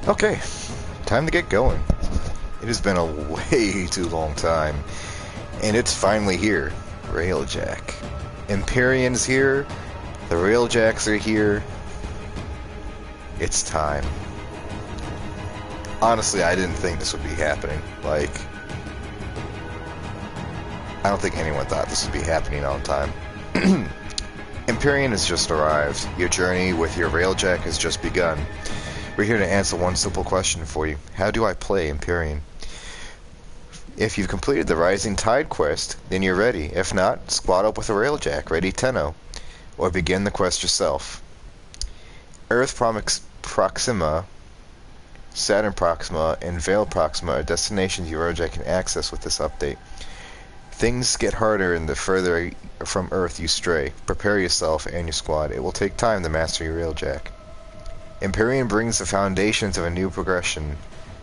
Okay, time to get going. It has been a way too long time, and it's finally here. Railjack. Empyrean's here, the Railjacks are here. It's time. Honestly, I didn't think this would be happening. Like, I don't think anyone thought this would be happening on time. Empyrean has just arrived. Your journey with your Railjack has just begun. We're here to answer one simple question for you. How do I play Empyrean? If you've completed the Rising Tide quest, then you're ready. If not, squad up with a Railjack, ready 10-0, or begin the quest yourself. Earth Proxima, Saturn Proxima, and Vale Proxima are destinations your Railjack can access with this update. Things get harder the further from Earth you stray. Prepare yourself and your squad. It will take time to master your Railjack. Empyrean brings the foundations of a new progression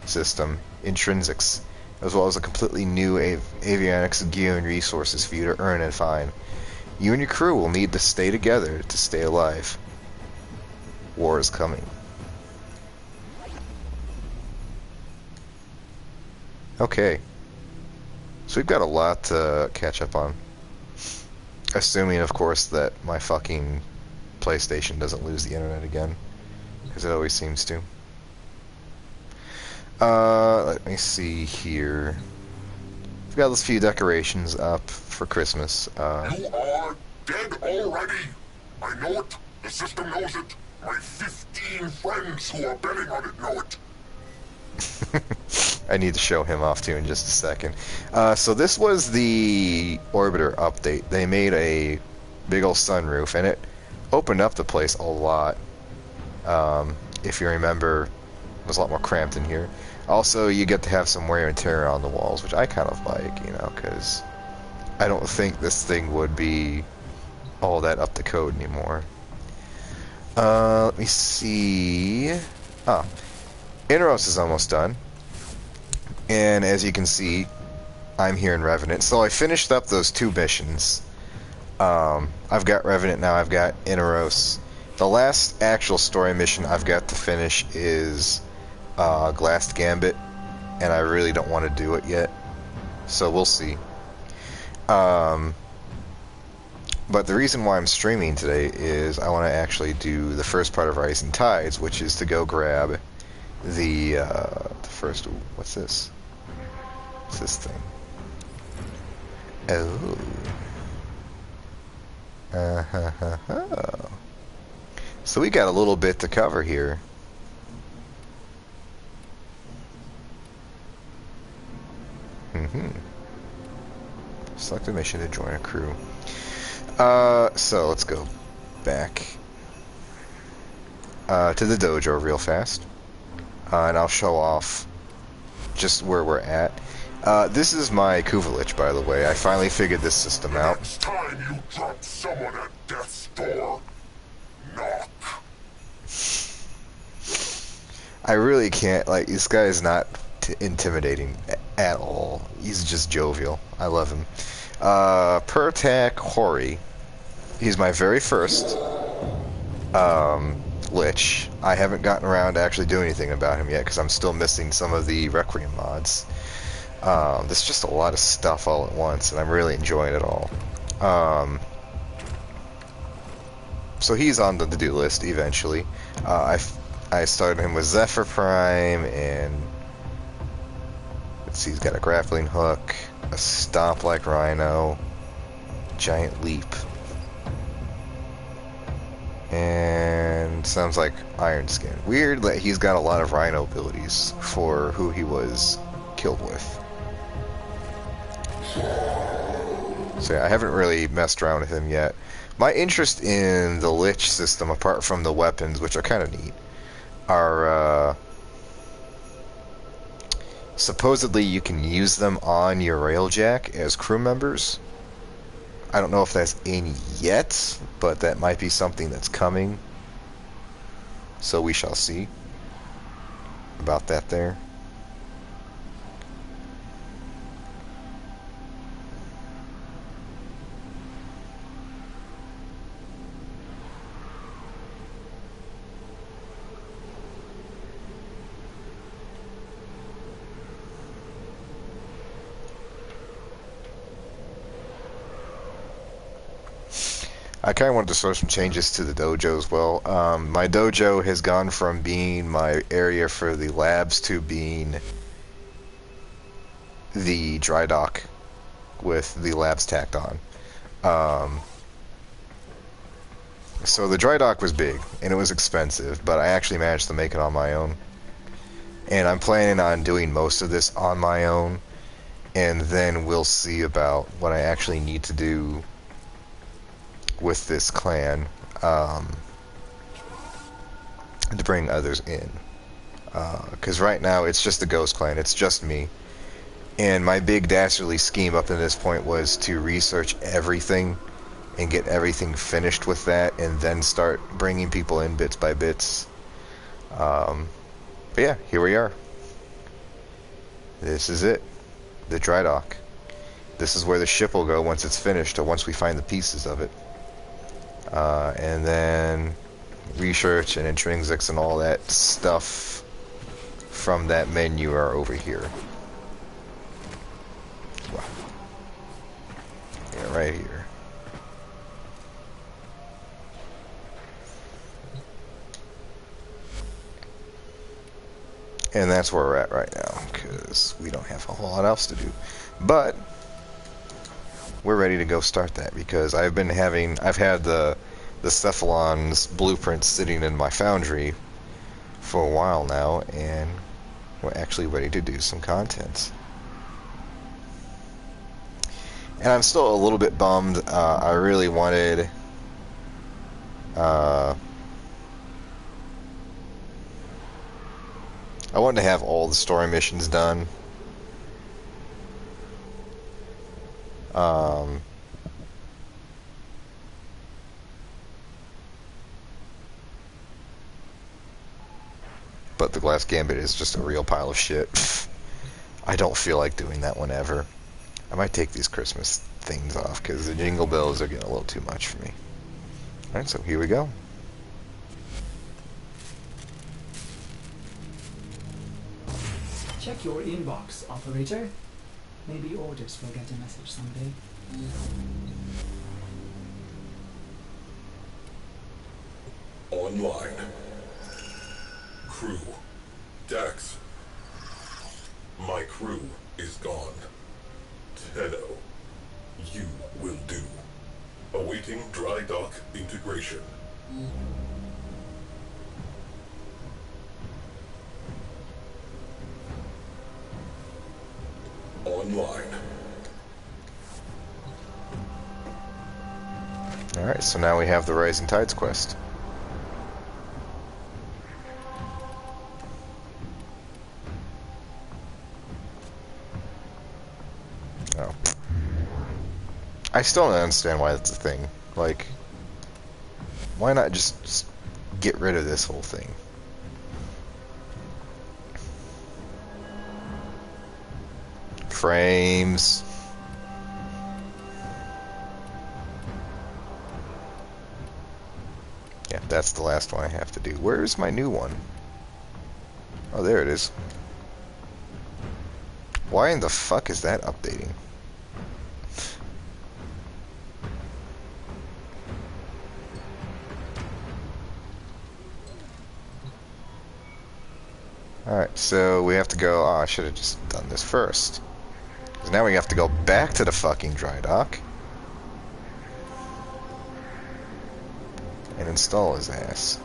system, Intrinsics, as well as a completely new avionics gear and resources for you to earn and find. You and your crew will need to stay together to stay alive. War is coming. Okay. So we've got a lot to catch up on. Assuming, of course, that my fucking PlayStation doesn't lose the internet again. Because it always seems to. Let me see here. We've got those few decorations up for Christmas. You are dead already. I know it. The system knows it. My 15 friends who are betting on it know it. I need to show him off too in just a second. So this was the Orbiter update. They made a big old sunroof, and it opened up the place a lot. If you remember, it was a lot more cramped in here. Also, you get to have some wear and tear on the walls, which I kind of like, you know, because I don't think this thing would be all that up to code anymore. Let me see. Inros is almost done. And as you can see, I'm here in Revenant. So I finished up those two missions. I've got Revenant now, I've got Inros. The last actual story mission I've got to finish is Glass Gambit, and I really don't want to do it yet. So we'll see. But the reason why I'm streaming today is I want to actually do the first part of Rising Tides, which is to go grab the first... What's this? What's this thing? Oh. So we got a little bit to cover here. Select a mission to join a crew. So let's go back to the dojo real fast. And I'll show off just where we're at. This is my Kuvalich, by the way. I finally figured this system out. Next time you drop someone at death's door, knock. I really can't, like, this guy is not intimidating at all. He's just jovial. I love him. Per attack, Hori. He's my very first Lich. I haven't gotten around to actually doing anything about him yet because I'm still missing some of the Requiem mods. There's just a lot of stuff all at once, and I'm really enjoying it all. So he's on the to-do list eventually. I started him with Zephyr Prime, and let's see, he's got a grappling hook, a stomp like Rhino, giant leap, and sounds like Iron Skin. Weird that he's got a lot of Rhino abilities for who he was killed with. So yeah, I haven't really messed around with him yet. My interest in the Lich system, apart from the weapons, which are kind of neat, are supposedly you can use them on your Railjack as crew members. I don't know if that's in yet, but that might be something that's coming. So we shall see about that there. I kind of wanted to throw some changes to the dojo as well. My dojo has gone from being my area for the labs to being the dry dock with the labs tacked on. Um, so the dry dock was big and it was expensive, but I actually managed to make it on my own. And I'm planning on doing most of this on my own, and then we'll see about what I actually need to do with this clan to bring others in. Because right now it's just the Ghost Clan, it's just me. And my big dastardly scheme up to this point was to research everything and get everything finished with that, and then start bringing people in bits by bits. But yeah, here we are. This is it. The dry dock. This is where the ship will go once it's finished, or once we find the pieces of it. And then research and intrinsics and all that stuff from that menu are over here. Wow. Yeah, right here. And that's where we're at right now, because we don't have a whole lot else to do. But we're ready to go start that, because I've had the Cephalon's blueprints sitting in my foundry for a while now, and we're actually ready to do some content. And I'm still a little bit bummed. I really wanted I wanted to have all the story missions done. But the Glass Gambit is just a real pile of shit. I don't feel like doing that one ever. I might take these Christmas things off, because the Jingle Bells are getting a little too much for me. Alright, so here we go. Check your inbox, operator. Maybe orders will get a message someday. Online. Crew. Dax. My crew is gone. Tenno. You will do. Awaiting dry dock integration. Online. Alright, so now we have the Rising Tides quest. Oh. I still don't understand why that's a thing. Like, why not just get rid of this whole thing? Frames. Yeah, that's the last one I have to do. Where's my new one? Oh, there it is. Why in the fuck is that updating? Alright, so we have to go... Oh, I should have just done this first. Because now we have to go back to the fucking dry dock. And install his ass.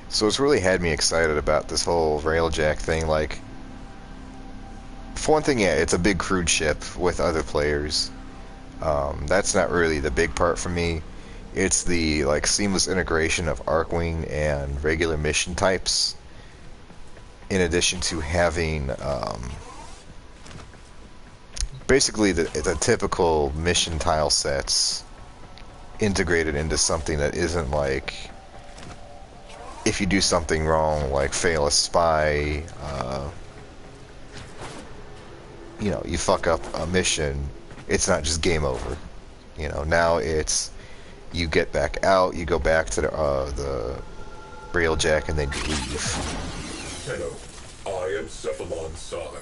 So it's really had me excited about this whole Railjack thing. Like, for one thing, yeah, it's a big crude ship with other players. That's not really the big part for me. It's the like seamless integration of Arcwing and regular mission types, in addition to having basically the typical mission tile sets integrated into something that isn't like, if you do something wrong, like fail a spy, you know, you fuck up a mission, it's not just game over. You know, now it's you get back out, you go back to the railjack, and then you leave. Tenno, I am Cephalon Psi.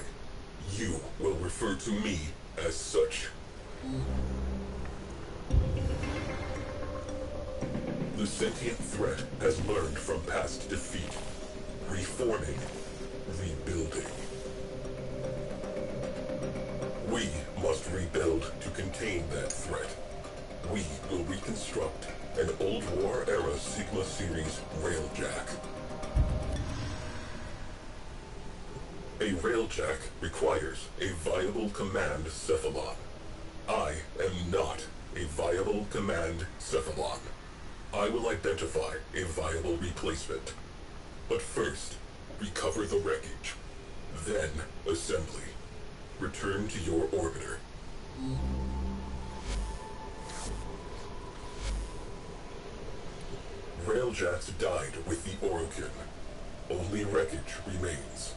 You will refer to me as such. The sentient threat has learned from past defeat. Reforming. Rebuilding. We must rebuild to contain that threat. We will reconstruct an old war-era Sigma Series railjack. A railjack requires a viable command cephalon. I am not a viable command cephalon. I will identify a viable replacement. But first, recover the wreckage. Then, assembly. Return to your orbiter. Railjacks died with the Orokin. Only wreckage remains.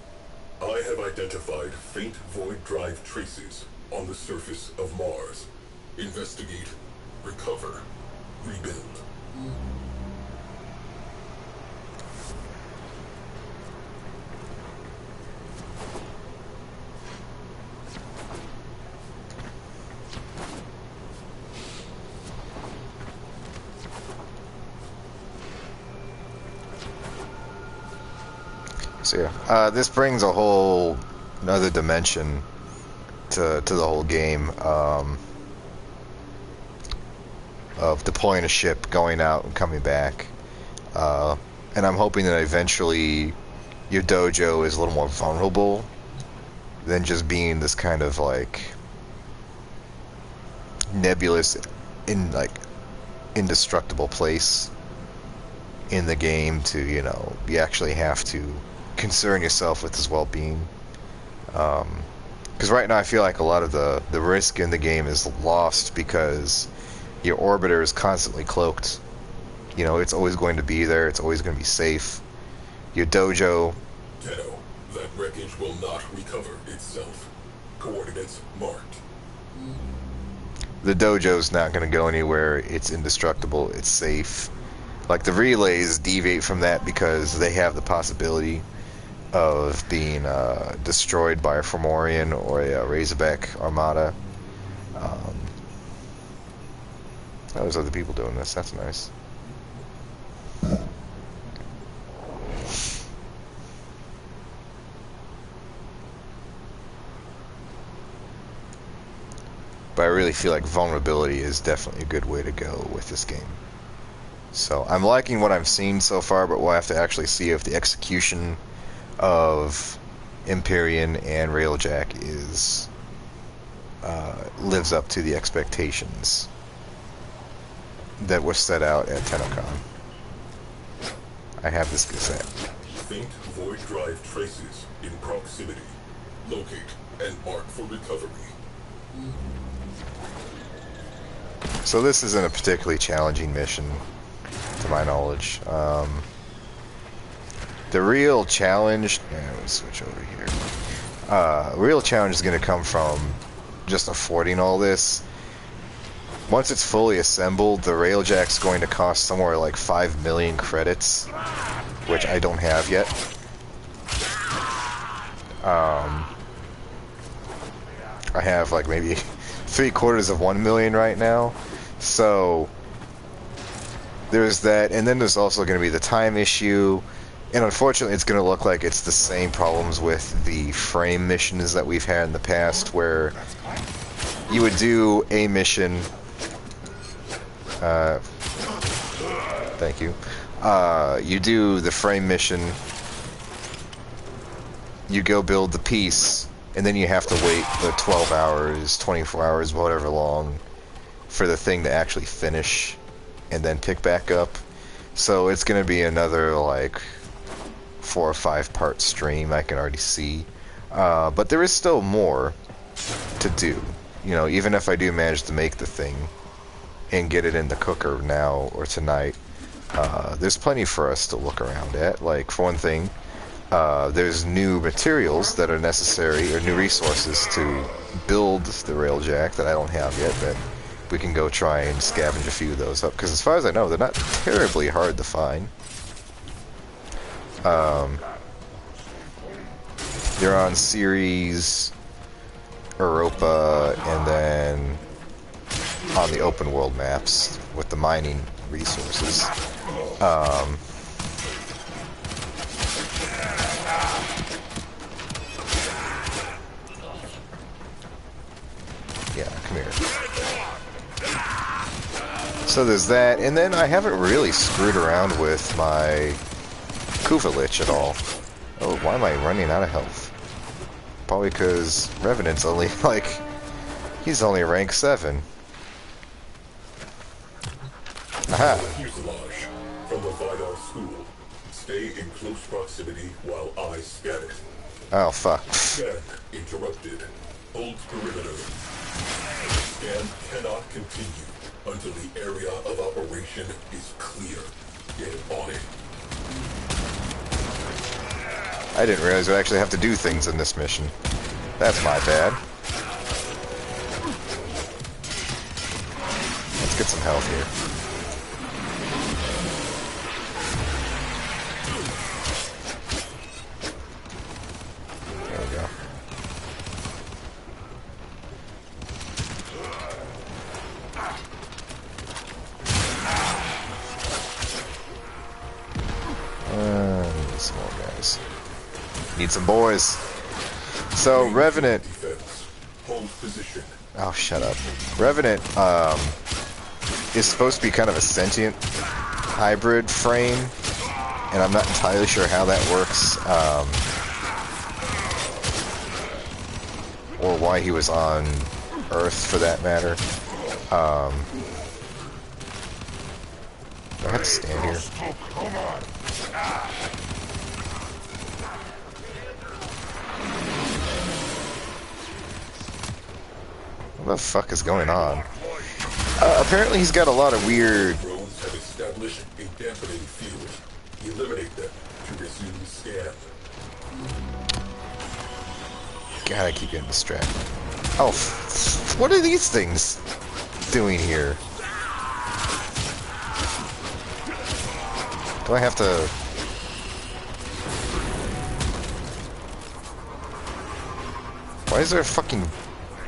I have identified faint void drive traces on the surface of Mars. Investigate, recover, rebuild. So yeah, this brings a whole another dimension to the whole game of deploying a ship, going out and coming back, and I'm hoping that eventually your dojo is a little more vulnerable than just being this kind of like nebulous, indestructible place in the game. To you actually have to concern yourself with his well-being, because right now I feel like a lot of the risk in the game is lost because your orbiter is constantly cloaked. It's always going to be there, it's always going to be safe. Your dojo, Tenno, that wreckage will not recover itself. Coordinates marked. the dojo's not going to go anywhere. It's indestructible, it's safe. Like the relays deviate from that because they have the possibility of being destroyed by a Fomorian or a Razorback Armada. There's other people doing this. That's nice. But I really feel like vulnerability is definitely a good way to go with this game. So I'm liking what I'm seeing so far, but we'll have to actually see if the execution of Empyrean and Railjack is lives up to the expectations that were set out at TennoCon. I have this cassette. Faint void drive traces in proximity. Locate and mark for recovery. So this isn't a particularly challenging mission, to my knowledge. The real challenge... let me switch over here. Real challenge is going to come from just affording all this. Once it's fully assembled, the Railjack's going to cost somewhere like 5 million credits, which I don't have yet. I have like maybe 3/4 of 1 million right now. So there's that, and then there's also going to be the time issue, and unfortunately it's going to look like it's the same problems with the frame missions that we've had in the past, where you would do a mission, thank you, you do the frame mission, you go build the piece, and then you have to wait the 12 hours, 24 hours, whatever long, for the thing to actually finish and then pick back up. So it's going to be another like 4 or 5 part stream, I can already see. But there is still more to do. Even if I do manage to make the thing and get it in the cooker now or tonight, there's plenty for us to look around at. Like, for one thing, there's new materials that are necessary, or new resources to build the Railjack that I don't have yet, that we can go try and scavenge a few of those up, because as far as I know, they're not terribly hard to find. They're on Ceres, Europa, and then on the open world maps with the mining resources. Yeah, come here. So there's that, and then I haven't really screwed around with my Kuvalich at all. Oh, why am I running out of health? Probably because Revenant's only, like, he's only rank 7. Aha! Fuselage from the Vidar School. Stay in close proximity while I scan it. Oh, fuck. Scan interrupted. Hold perimeter. Scan cannot continue until the area of operation is clear. Get on it. I didn't realize I actually have to do things in this mission. That's my bad. Let's get some health here. There we go. Need some more guys. Need some boys. So, Revenant. Defense. Hold position. Oh, shut up. Revenant, is supposed to be kind of a sentient hybrid frame, and I'm not entirely sure how that works, or why he was on Earth, for that matter. Do I have to stand here? What the fuck is going on? Apparently he's got a lot of weird... Drones have established a dampening field. Eliminate them to resume scan. God, I keep getting distracted. Oh, what are these things doing here? Do I have to... Why is there a fucking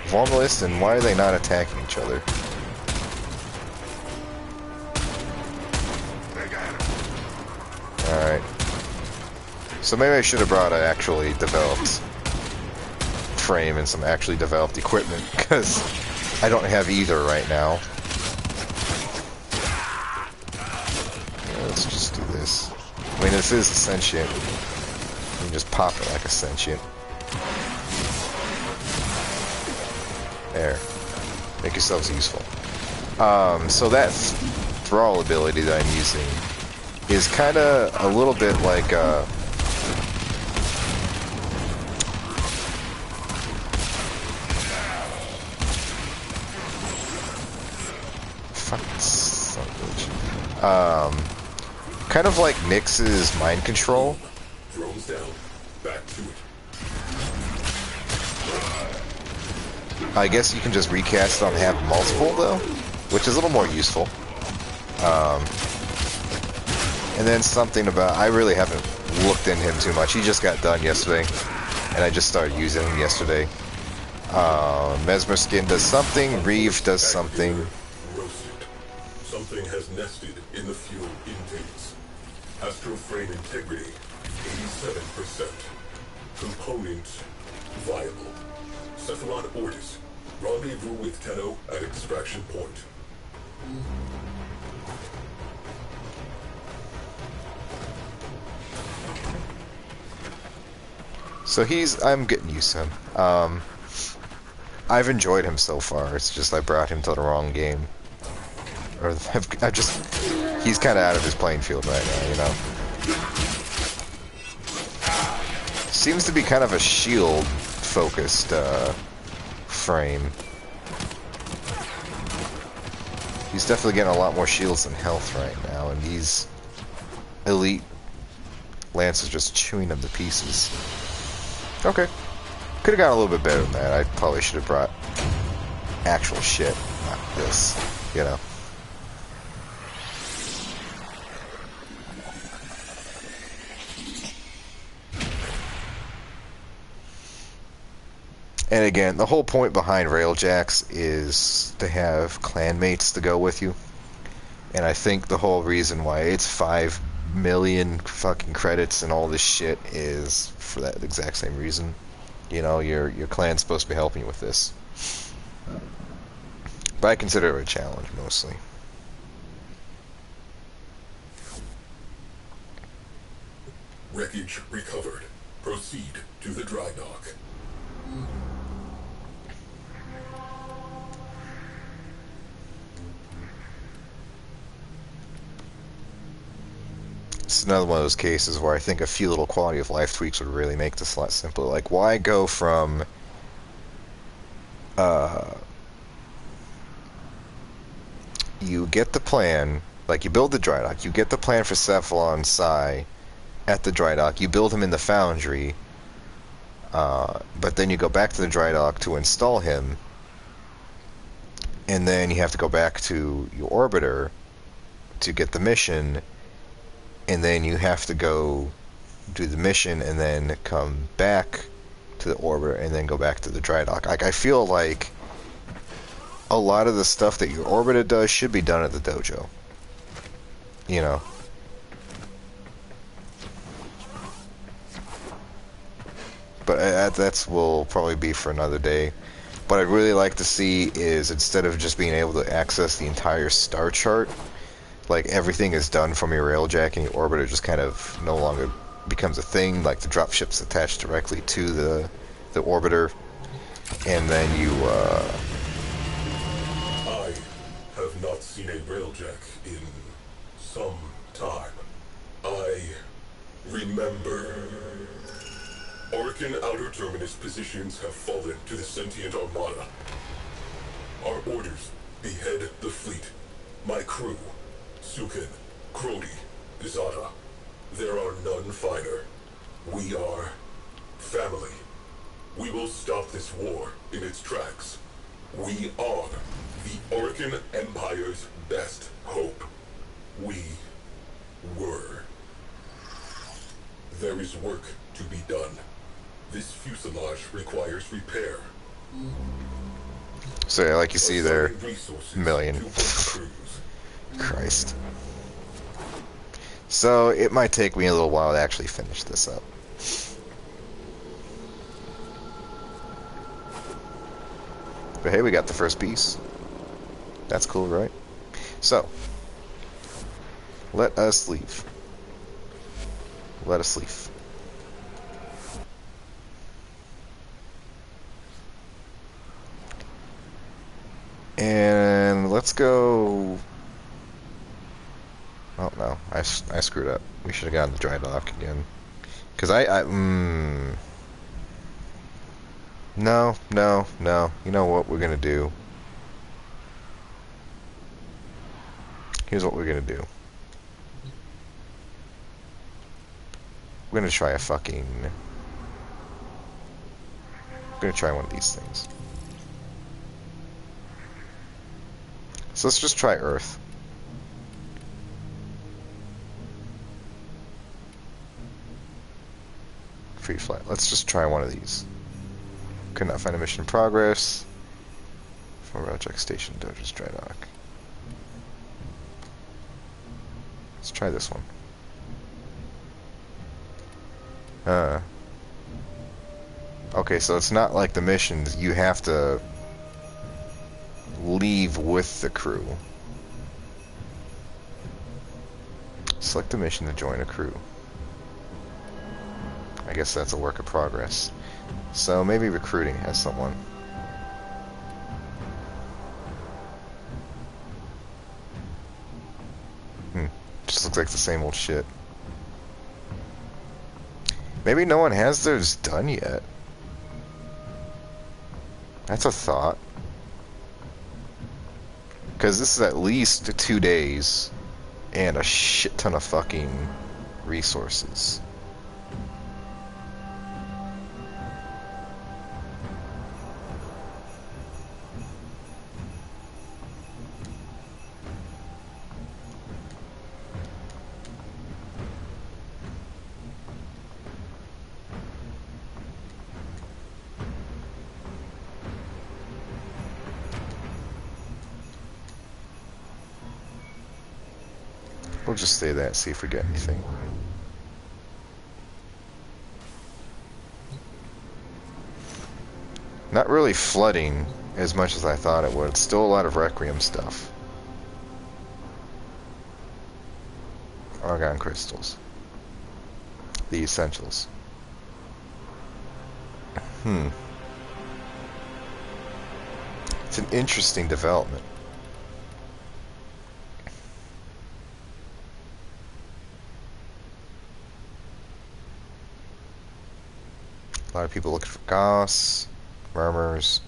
Vormalist, and why are they not attacking each other? Alright. So maybe I should have brought an actually developed frame and some actually developed equipment, because I don't have either right now. Yeah, let's just do this. I mean, this is a sentient. You can just pop it like a sentient. There. Make yourselves useful. So that thrall ability that I'm using is kind of a little bit like, kind of like Nyx's mind control. Drones down. Back to it. I guess you can just recast it on have multiple though, which is a little more useful. And then something about, I really haven't looked into him too much. He just got done yesterday, and I just started using him yesterday. Mesmer Skin does something, Reeve does something. Roasted. Something has nested in the fuel intakes. Astroframe integrity, 87%. Component viable. Cephalon Ortis. Rendezvous with Tenno at extraction point. So I'm getting used to him. I've enjoyed him so far. It's just I brought him to the wrong game. Or he's kind of out of his playing field right now, you know. Seems to be kind of a shield-focused frame. He's definitely getting a lot more shields than health right now, and these elite lances just chewing him to pieces. Okay. Could have gotten a little bit better than that. I probably should have brought actual shit. this, you know. And again, the whole point behind Railjacks is to have clanmates to go with you. And I think the whole reason why it's 5 million fucking credits and all this shit is for that exact same reason. You know, your clan's supposed to be helping you with this. But I consider it a challenge, mostly. Wreckage recovered. Proceed to the dry dock. It's another one of those cases where I think a few little quality of life tweaks would really make this a lot simpler. Like, why go from you get the plan, like you build the dry dock, you get the plan for Cephalon Psi at the dry dock, you build him in the foundry, but then you go back to the dry dock to install him, and then you have to go back to your orbiter to get the mission, and then you have to go do the mission and then come back to the orbiter and then go back to the dry dock. Like, I feel like a lot of the stuff that your orbiter does should be done at the dojo. You know. But that's will probably be for another day. What I'd really like to see is, instead of just being able to access the entire star chart, like everything is done from your railjack and your orbiter just kind of no longer becomes a thing, like the dropship's attached directly to the orbiter, and then you I have not seen a railjack in some time. I remember. Orkin outer terminus positions have fallen to the sentient armada. Our orders: behead the fleet. My crew: Sukin, Crody, Izada. There are none finer. We are family. We will stop this war in its tracks. We are the Orkin Empire's best hope. We were. There is work to be done. This fuselage requires repair. so yeah, like you see there, million. To crews. Christ. So it might take me a little while to actually finish this up. But hey, we got the first piece. That's cool, right? So, let us leave. Let us leave. And let's go... Oh, no. I screwed up. We should have gone to the dry dock again. Because No. You know what we're gonna do? Here's what we're gonna do. We're gonna try We're gonna try one of these things. So let's just try Earth. Free flight. Let's just try one of these. Could not find a mission in progress. From Railjack Station, Dojo's Dry Dock. Let's try this one. Okay, so it's not like the missions. You have to leave with the crew. Select a mission to join a crew. I guess that's a work in progress. So maybe recruiting has someone. Just looks like the same old shit. Maybe no one has theirs done yet. That's a thought. Because this is at least 2 days and a shit ton of fucking resources. We'll just say that, see if we get anything. Not really flooding as much as I thought it would. Still a lot of Requiem stuff. Argon crystals. The essentials. It's an interesting development. A lot of people looking for Goss, Murmurs.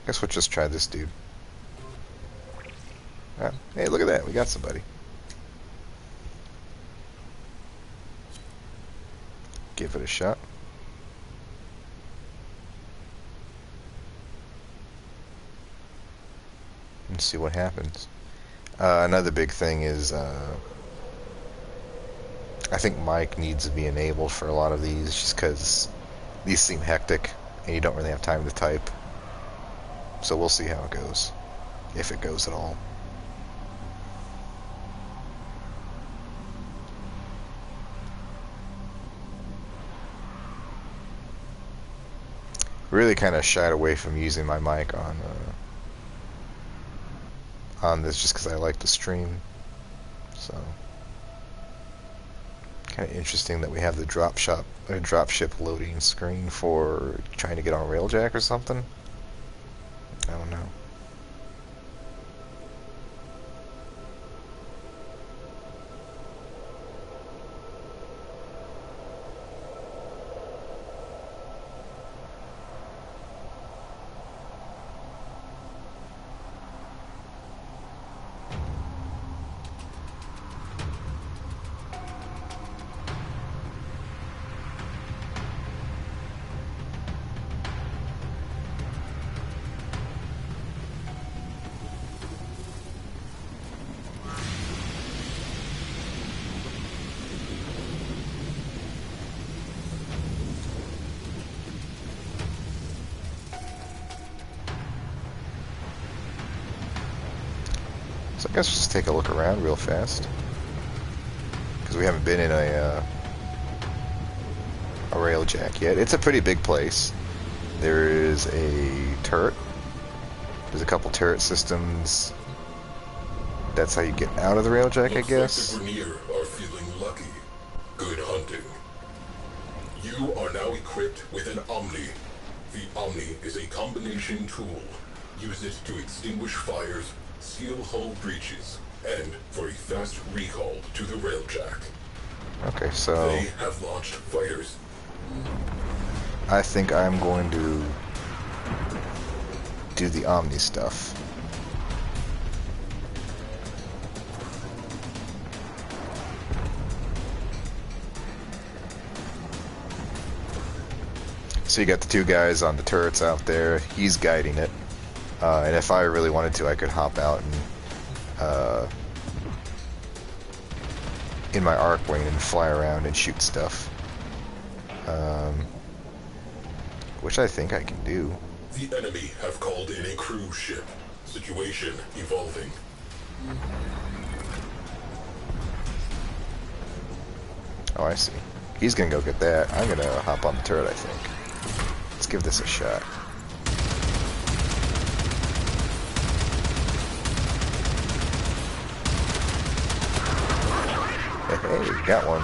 Guess we'll just try this dude. Ah, hey, look at that. We got somebody. Give it a shot. And see what happens. Another big thing is I think Mike needs to be enabled for a lot of these just because these seem hectic and you don't really have time to type. So we'll see how it goes. If it goes at all. Really kind of shied away from using my mic on this just because I like to stream. So kind of interesting that we have the dropship loading screen for trying to get on Railjack or something. I don't know. So I guess just take a look around real fast, because we haven't been in a Railjack yet. It's a pretty big place. There is a turret. There's a couple turret systems. That's how you get out of the Railjack, I guess. Looks like the Vernier are feeling lucky. Good hunting. You are now equipped with an Omni. The Omni is a combination tool. Use it to extinguish fires, seal hull breaches, and for a fast recall to the Railjack. Okay, so They have launched fighters. I think I'm going to do the Omni stuff. So you got the two guys on the turrets out there. He's guiding it. And if I really wanted to, I could hop out and in my arc wing and fly around and shoot stuff. Which I think I can do. The enemy have called in a cruise ship. Situation evolving. Oh, I see. He's gonna go get that. I'm gonna hop on the turret, I think. Let's give this a shot. Hey, got one.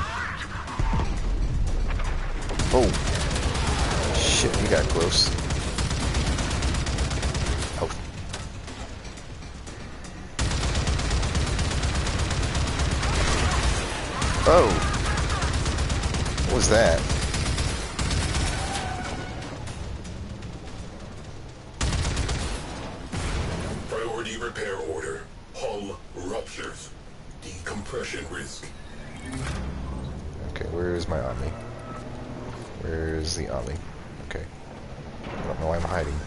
Oh. Shit, he got close. Oh. Oh. What was that? Priority repair order. Hull ruptures. Decompression risk. Okay, where is my Omni? Where's the Omni? Okay. I don't know why I'm hiding.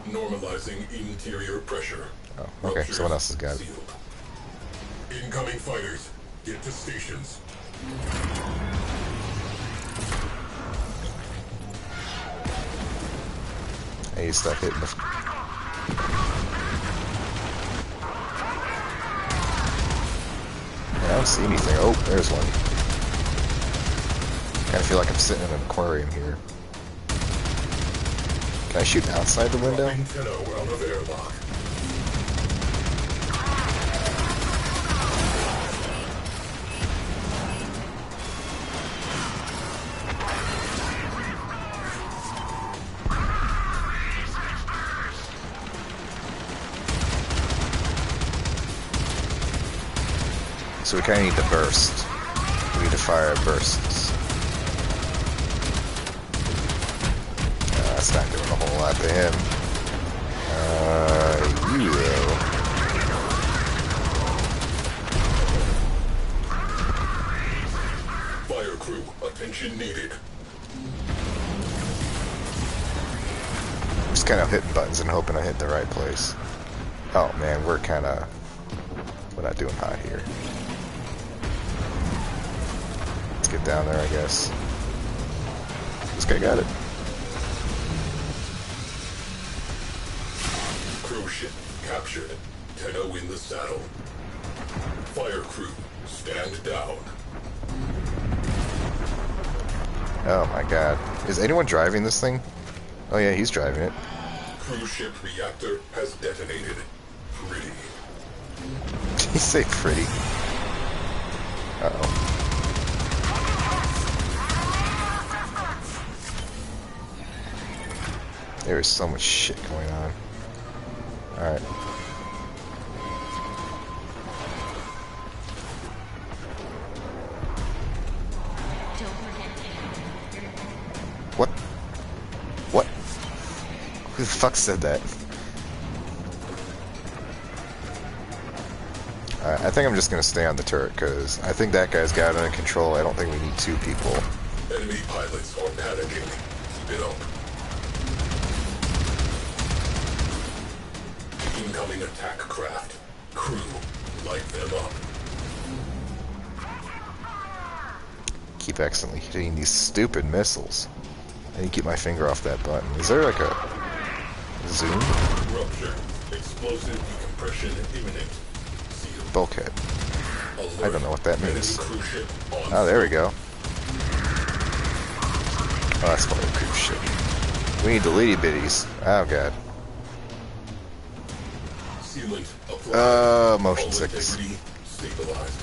Normalizing interior pressure. Oh, okay, Ruptures someone else has got it. sealed. Incoming fighters. Get to stations. Hey, stop hitting the... I don't see anything. Oh, there's one. Kind of feel like I'm sitting in an aquarium here. Can I shoot outside the window? Out of airlock. So we kind of need to burst. We need to fire bursts. That's not doing a whole lot to him. You though. Fire crew, attention needed. Just kind of hitting buttons and hoping I hit the right place. Oh man, we're not doing hot here. Let's get down there, I guess. This guy got it. Crew ship captured. Tenno in the saddle. Fire crew, stand down. Oh my god. Is anyone driving this thing? Oh yeah, he's driving it. Cruise ship reactor has detonated. Pretty. Did he say pretty? Uh-oh. There is so much shit going on. Alright. What? What? Who the fuck said that? I think I'm just gonna stay on the turret, because I think that guy's got it under control. I don't think we need two people. Enemy pilots are panicking. Keep it up. Incoming attack craft. Crew, light them up. Keep accidentally hitting these stupid missiles. I need to keep my finger off that button. Is there like a zoom? Rupture. Explosive decompression imminent. Sealed. Bulkhead. Alert. I don't know what that Enemy means. cruise ship on Oh, there we go. Oh, that's probably a cruise ship. We need the litty bitties. Oh god. Sealant applied. Motion Hull sickness. integrity stabilized.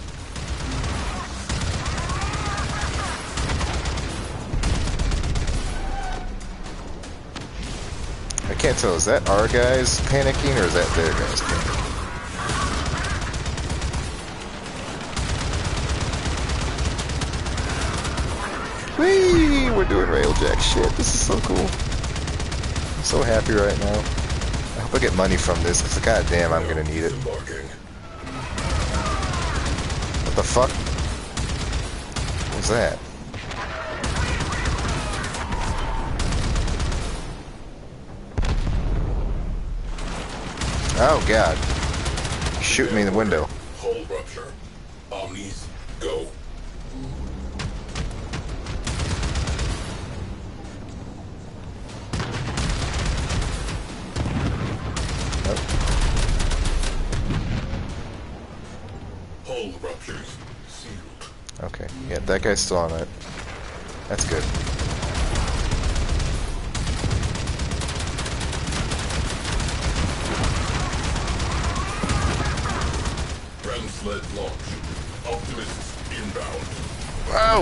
I can't tell, is that our guys panicking or is that their guys panicking? Whee! We're doing railjack shit. This is so cool. I'm so happy right now. I hope I get money from this, because goddamn, I'm gonna need it. Embarking. What the fuck? What was that? Oh god. Shoot me in the window. Hull rupture. Omnis, go. Hull ruptures. Sealed. Okay, yeah, that guy's still on it. That's good. Ground sled launch. Optimists inbound. Wow!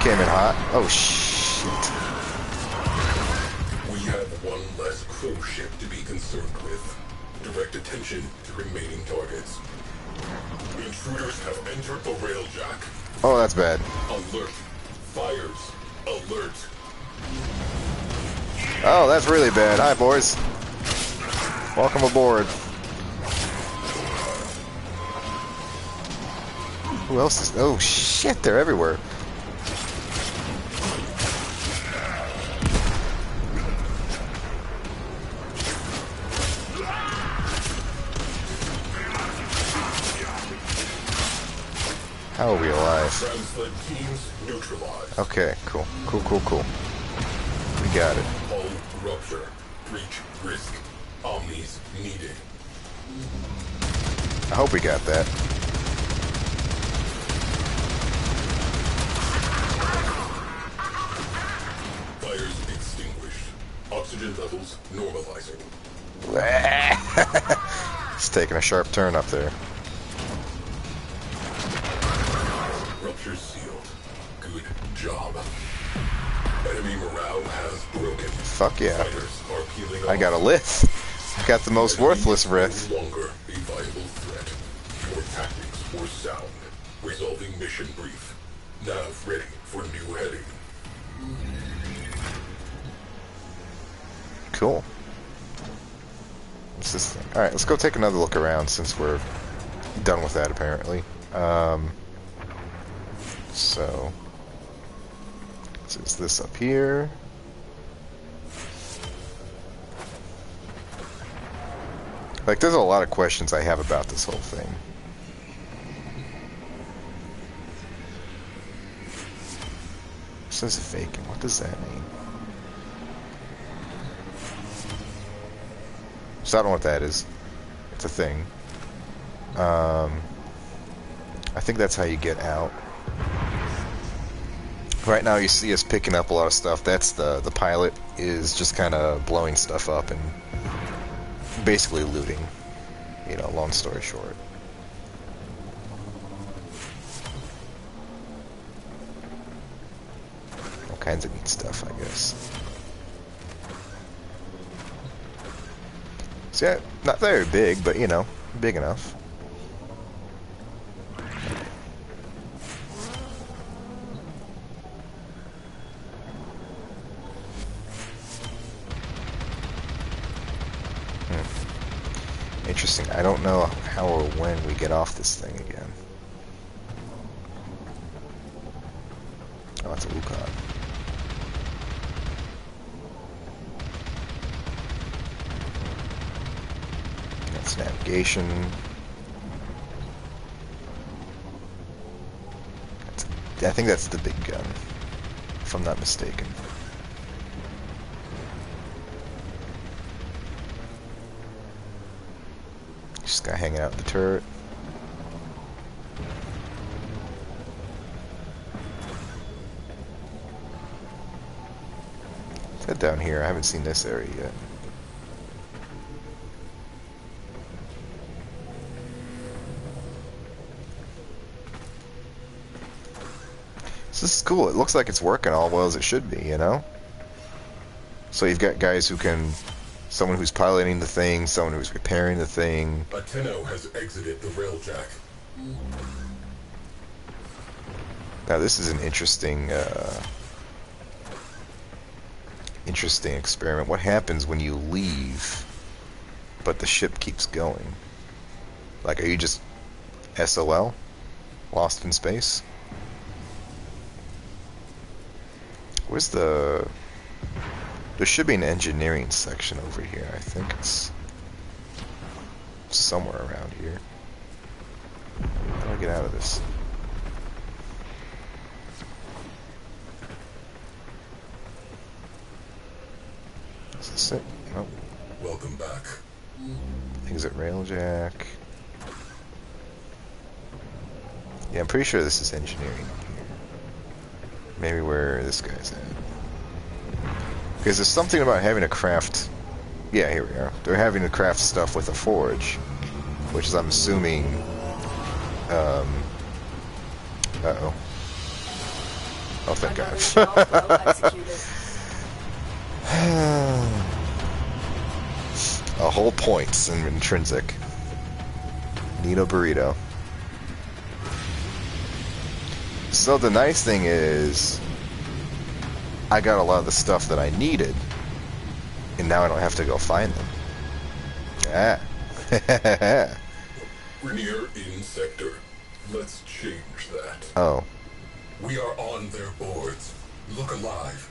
Came in hot. Oh shit. We have one less crew ship to be concerned with. Direct attention to remaining targets. Intruders have entered the railjack. Oh, that's bad. Alert. Fires. Alert. Oh, that's really bad. Hi, boys. Welcome aboard. Who else is... Oh, shit, they're everywhere. How are we alive? Translate teams neutralized. Okay, cool. Cool, cool, cool. We got it. Hull rupture. Breach risk. Omnis needed. I hope we got that. Fires extinguished. Oxygen levels normalizing. It's taking a sharp turn up there. Rupture sealed. Good job. Enemy morale has broken. Fuck yeah. Fighters are peeling off. I got a Lith. I got the most worthless Rith. No longer a viable threat. Your tactics were sound. Resolving mission brief. Nav ready for new heading. Cool. What's this thing? Alright, let's go take another look around since we're done with that apparently. So is this up here? Like, there's a lot of questions I have about this whole thing. It says vacant. What does that mean? So I don't know what that is. It's a thing. I think that's how you get out. Right now you see us picking up a lot of stuff. That's the pilot is just kind of blowing stuff up and basically looting. You know, long story short. All kinds of neat stuff, I guess. So yeah, not very big, but you know, big enough. Interesting. I don't know how or when we get off this thing again. Oh, it's a Wukong. That's navigation. I think that's the big gun, if I'm not mistaken. Just guy hanging out in the turret. Let's head down here. I haven't seen this area yet. So this is cool. It looks like it's working all well as it should be, you know? So you've got guys who can... Someone who's piloting the thing, someone who's repairing the thing. A Tenno has exited the railjack. Now this is an interesting experiment. What happens when you leave, but the ship keeps going? Like, are you just SOL? Lost in space? Where's the... There should be an engineering section over here. I think it's somewhere around here. How do I get out of this? Is this it? Nope. Welcome back. Exit railjack. Yeah, I'm pretty sure this is engineering here. Maybe where this guy's at. Because there's something about having to craft... Yeah, here we are. They're having to craft stuff with a forge. Which is, I'm assuming... Uh-oh. Oh, thank God. A whole points in intrinsic. Need a burrito. So the nice thing is... I got a lot of the stuff that I needed, and now I don't have to go find them. Ah. Rainier in sector. Let's change that. Oh. We are on their boards. Look alive.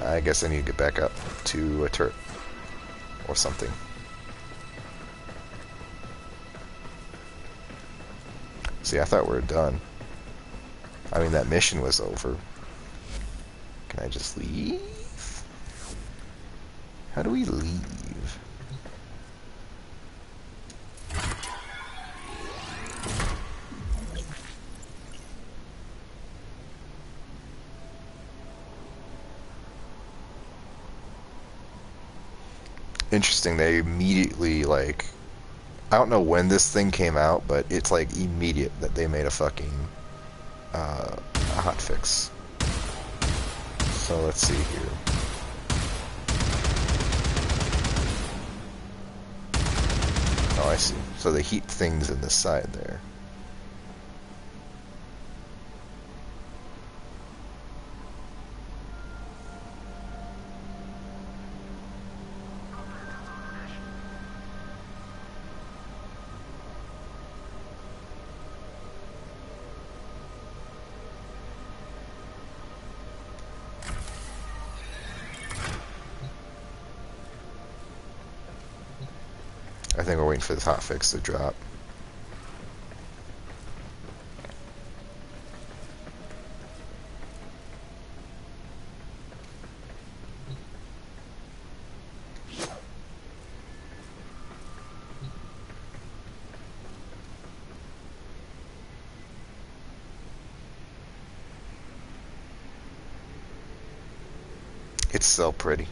I guess I need to get back up to a turret. Or something. See, I thought we were done. I mean, that mission was over. Can I just leave? How do we leave? Interesting, they immediately, like, I don't know when this thing came out, but it's like immediate that they made a fucking a hotfix. So let's see here. Oh, I see. So they heat things in the side there. I think we're waiting for this hotfix to drop. It's so pretty.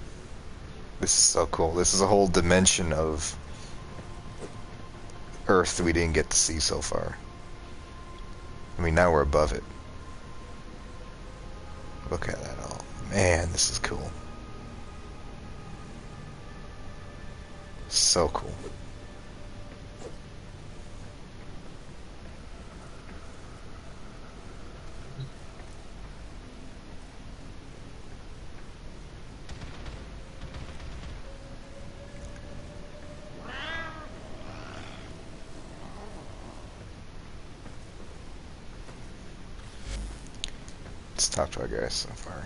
This is so cool. This is a whole dimension of Earth we didn't get to see so far. I mean, now we're above it. Look at that all. Man, this is cool. So cool. Let's talk to our guys so far.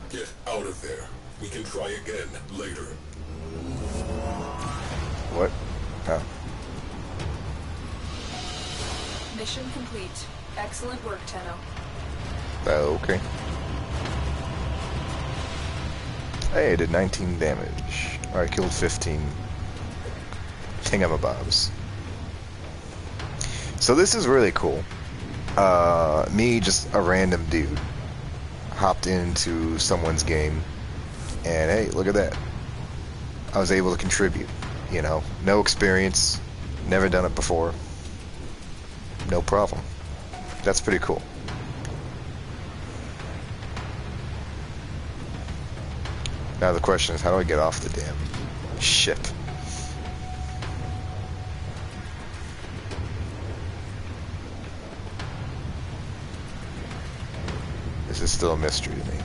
Get out of there. We can try again later. What? Oh. Mission complete. Excellent work, Tenno. Okay. Hey, I did 19 damage. I killed 15 tingamabobs. So this is really cool. Me, just a random dude, hopped into someone's game, and hey, look at that. I was able to contribute, you know, no experience, never done it before, no problem. That's pretty cool. Now the question is, how do I get off the damn ship? This is still a mystery to me.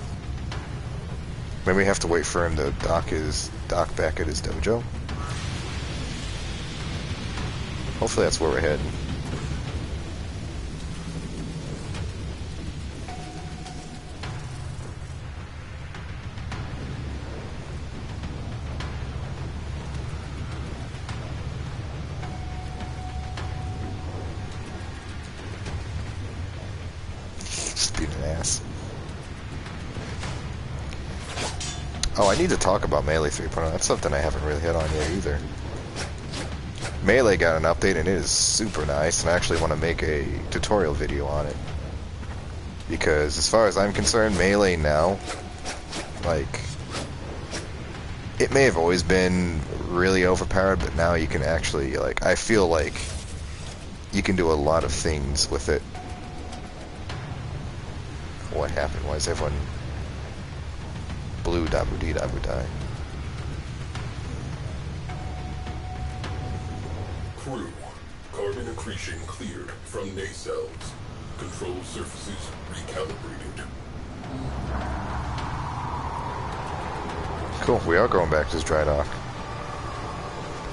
Maybe we have to wait for him to dock back at his dojo. Hopefully that's where we're heading. Just being an ass. Oh, I need to talk about Melee 3.0. That's something I haven't really hit on yet either. Melee got an update and it is super nice, and I actually want to make a tutorial video on it. Because as far as I'm concerned, Melee now, like, it may have always been really overpowered, but now you can actually, like, I feel like you can do a lot of things with it. What happened? Why is everyone blue dabu-dee dabu-die? Crew, carbon accretion cleared from nacelles. Control surfaces recalibrated. Cool, we are going back to this dry dock.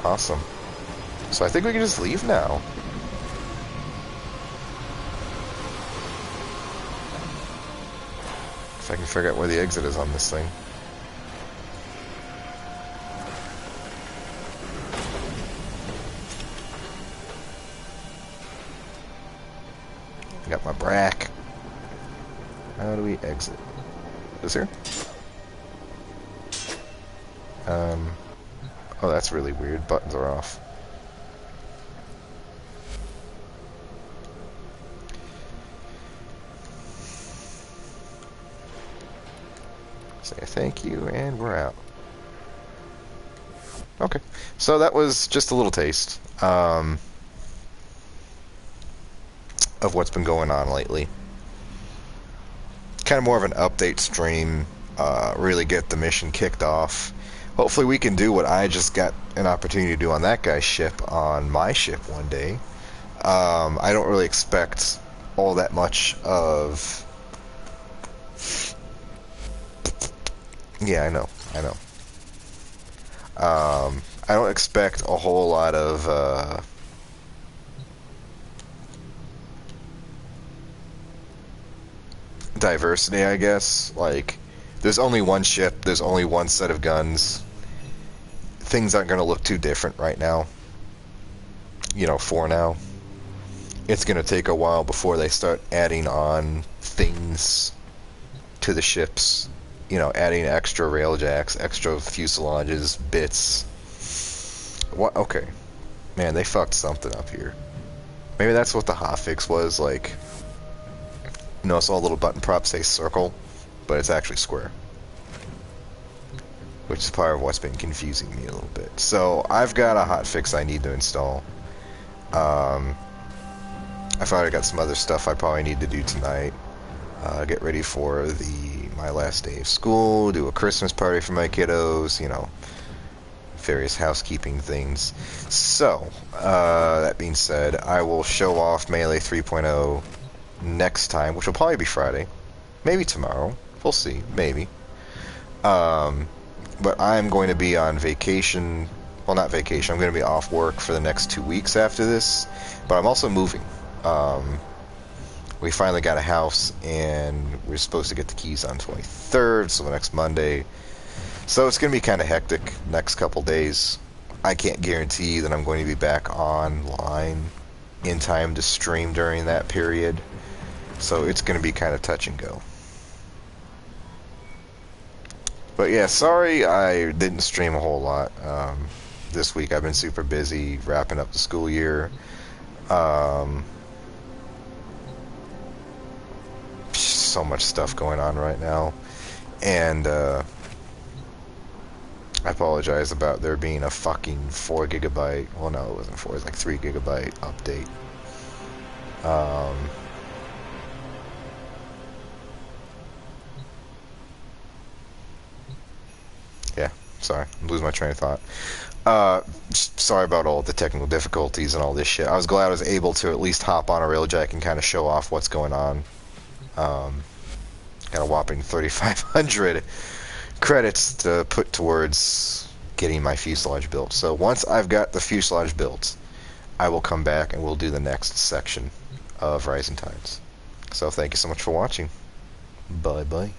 Awesome. So I think we can just leave now. If I can figure out where the exit is on this thing. Got my brack. How do we exit? This here? Oh, that's really weird. Buttons are off. Say thank you, and we're out. Okay, so that was just a little taste of what's been going on lately. Kind of more of an update stream, really get the mission kicked off. Hopefully we can do what I just got an opportunity to do on that guy's ship on my ship one day. I don't really expect all that much of... Yeah, I know. I don't expect a whole lot of diversity, I guess. Like, there's only one ship, there's only one set of guns. Things aren't going to look too different right now. You know, for now. It's going to take a while before they start adding on things to the ships. You know, adding extra railjacks, extra fuselages, bits. What? Okay. Man, they fucked something up here. Maybe that's what the hotfix was, like... You notice all little button props say circle, but it's actually square. Which is part of what's been confusing me a little bit. So, I've got a hotfix I need to install. I've already got some other stuff I probably need to do tonight. Get ready for my last day of school, do a Christmas party for my kiddos, you know, various housekeeping things. So, that being said, I will show off Melee 3.0 next time, which will probably be Friday. Maybe tomorrow. We'll see. Maybe. But I'm going to be on vacation. Well, not vacation. I'm going to be off work for the next 2 weeks after this. But I'm also moving. We finally got a house, and we're supposed to get the keys on 23rd, so the next Monday. So it's going to be kind of hectic next couple days. I can't guarantee that I'm going to be back online in time to stream during that period. So it's going to be kind of touch and go. But yeah, sorry I didn't stream a whole lot this week. I've been super busy wrapping up the school year. So much stuff going on right now. And I apologize about there being a fucking 4 gigabyte, well no it wasn't 4, it was like 3 gigabyte update. Yeah, sorry, I'm losing my train of thought. Sorry about all the technical difficulties and all this shit. I was glad I was able to at least hop on a railjack and kind of show off what's going on. Got a whopping 3,500 credits to put towards getting my fuselage built. So once I've got the fuselage built, I will come back and we'll do the next section of Rising Tides. So thank you so much for watching. Bye bye.